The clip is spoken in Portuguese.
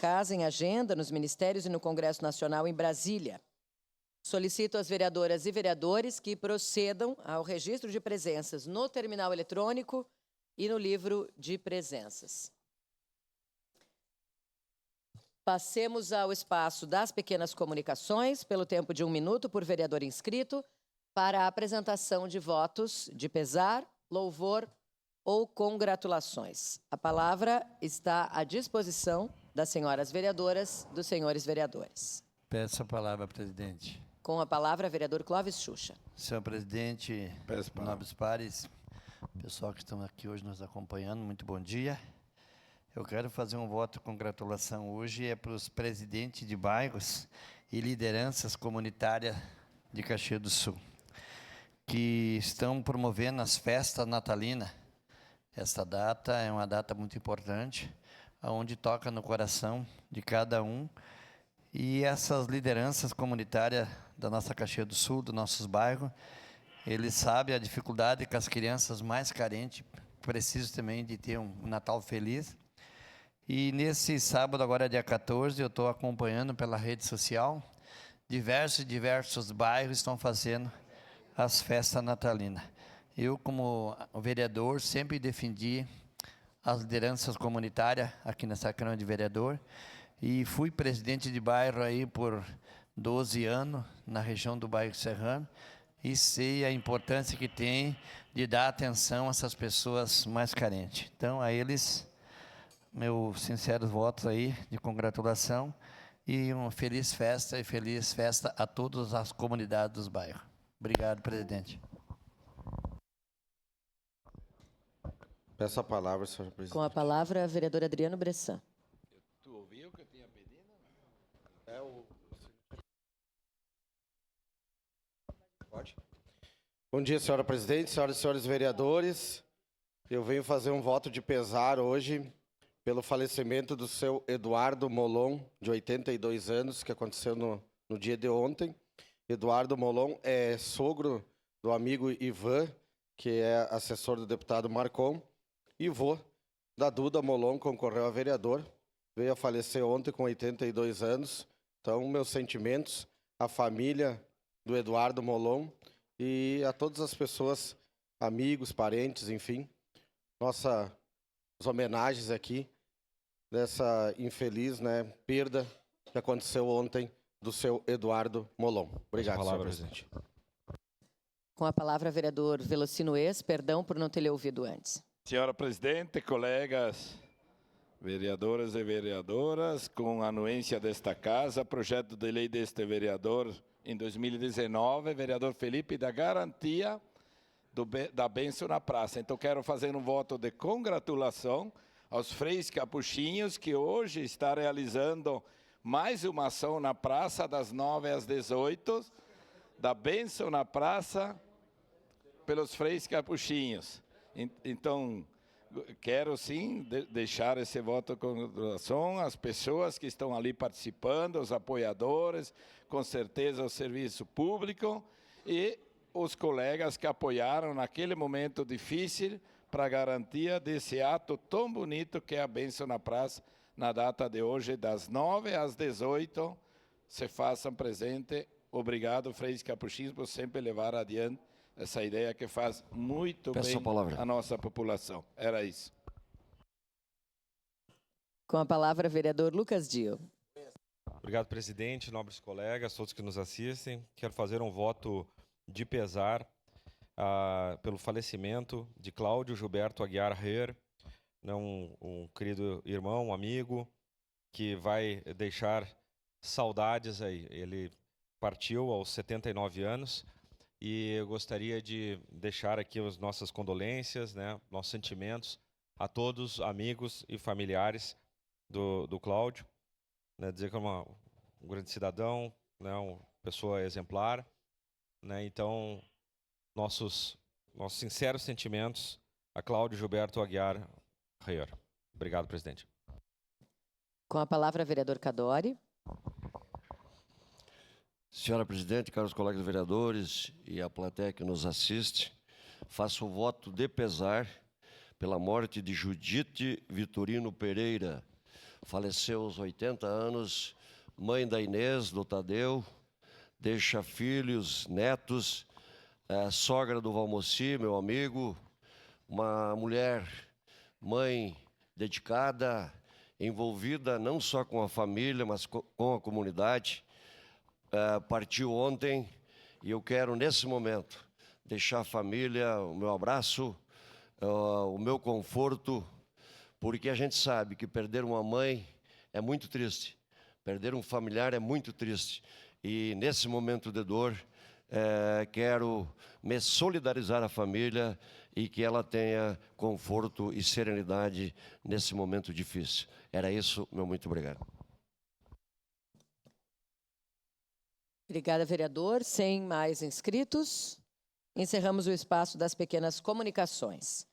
Casa em agenda nos ministérios e no Congresso Nacional em Brasília. Solicito às vereadoras e vereadores que procedam ao registro de presenças no terminal eletrônico e no livro de presenças. Passemos ao espaço das pequenas comunicações, pelo tempo de 1 minuto por vereador inscrito, para a apresentação de votos de pesar, louvor ou congratulações. A palavra está à disposição das senhoras vereadoras, dos senhores vereadores. Peço a palavra, presidente. Com a palavra, vereador Clóvis Xuxa. Senhor presidente, nobres pares, pessoal que estão aqui hoje nos acompanhando, muito bom dia. Eu quero fazer um voto de congratulação hoje para os presidentes de bairros e lideranças comunitárias de Caxias do Sul, que estão promovendo as festas natalinas. Esta data é uma data muito importante, onde toca no coração de cada um. E essas lideranças comunitárias da nossa Caxias do Sul, dos nossos bairros, eles sabem a dificuldade que as crianças mais carentes precisam também de ter um Natal feliz. E nesse sábado, agora dia 14, eu estou acompanhando pela rede social, diversos bairros estão fazendo as festas natalinas. Eu, como vereador, sempre defendi as lideranças comunitárias aqui nessa Câmara de Vereador, e fui presidente de bairro aí por 12 anos, na região do bairro Serrano, e sei a importância que tem de dar atenção a essas pessoas mais carentes. Então, a eles, meus sinceros votos aí de congratulação e uma feliz festa a todas as comunidades dos bairros. Obrigado, presidente. Peço a palavra, senhor presidente. Com a palavra, vereador Adriano Bressan. Tu ouviu o que eu tinha pedido? Pode? Bom dia, senhora presidente, senhoras e senhores vereadores. Eu venho fazer um voto de pesar hoje pelo falecimento do seu Eduardo Molon, de 82 anos, que aconteceu no dia de ontem. Eduardo Molon é sogro do amigo Ivan, que é assessor do deputado Marcon, e vô da Duda Molon, concorreu a vereador, veio a falecer ontem com 82 anos. Então, meus sentimentos à família do Eduardo Molon e a todas as pessoas, amigos, parentes, enfim, nossas homenagens aqui dessa infeliz, perda que aconteceu ontem do seu Eduardo Molon. Obrigado, senhor presidente. Com a palavra, vereador Velocino Ex, perdão por não ter lhe ouvido antes. Senhora presidente, colegas, vereadoras e vereadoras, com a anuência desta casa, projeto de lei deste vereador em 2019, vereador Felipe, da garantia da bênção na praça. Então, quero fazer um voto de congratulação aos freis capuchinhos, que hoje está realizando mais uma ação na praça, das 9 às 18, da bênção na praça pelos freis capuchinhos. Então, quero sim deixar esse voto de congratulação às pessoas que estão ali participando, os apoiadores, com certeza o serviço público e os colegas que apoiaram naquele momento difícil para a garantia desse ato tão bonito que é a bênção na praça, na data de hoje, das 9 às 18, se façam presente. Obrigado, freis capuchinhos, por sempre levar adiante essa ideia que faz muito bem a nossa população. Era isso. Com a palavra, vereador Lucas Dio. Obrigado, presidente, nobres colegas, todos que nos assistem. Quero fazer um voto de pesar pelo falecimento de Cláudio Gilberto Aguiar Herr, um querido irmão, um amigo, que vai deixar saudades aí. Ele partiu aos 79 anos. E eu gostaria de deixar aqui as nossas condolências, nossos sentimentos a todos amigos e familiares do Cláudio. Dizer que é um grande cidadão, uma pessoa exemplar. Então, nossos sinceros sentimentos a Cláudio Gilberto Aguiar Herr. Obrigado, presidente. Com a palavra, vereador Cadori. Senhora presidente, caros colegas vereadores e a plateia que nos assiste, faço o voto de pesar pela morte de Judite Vitorino Pereira, faleceu aos 80 anos, mãe da Inês, do Tadeu, deixa filhos, netos, sogra do Valmoci, meu amigo, uma mulher, mãe dedicada, envolvida não só com a família, mas com a comunidade. Partiu ontem e eu quero, nesse momento, deixar a família, o meu abraço, o meu conforto, porque a gente sabe que perder uma mãe é muito triste, perder um familiar é muito triste. E nesse momento de dor, quero me solidarizar à família e que ela tenha conforto e serenidade nesse momento difícil. Era isso, meu muito obrigado. Obrigada, vereador. Sem mais inscritos, encerramos o espaço das pequenas comunicações.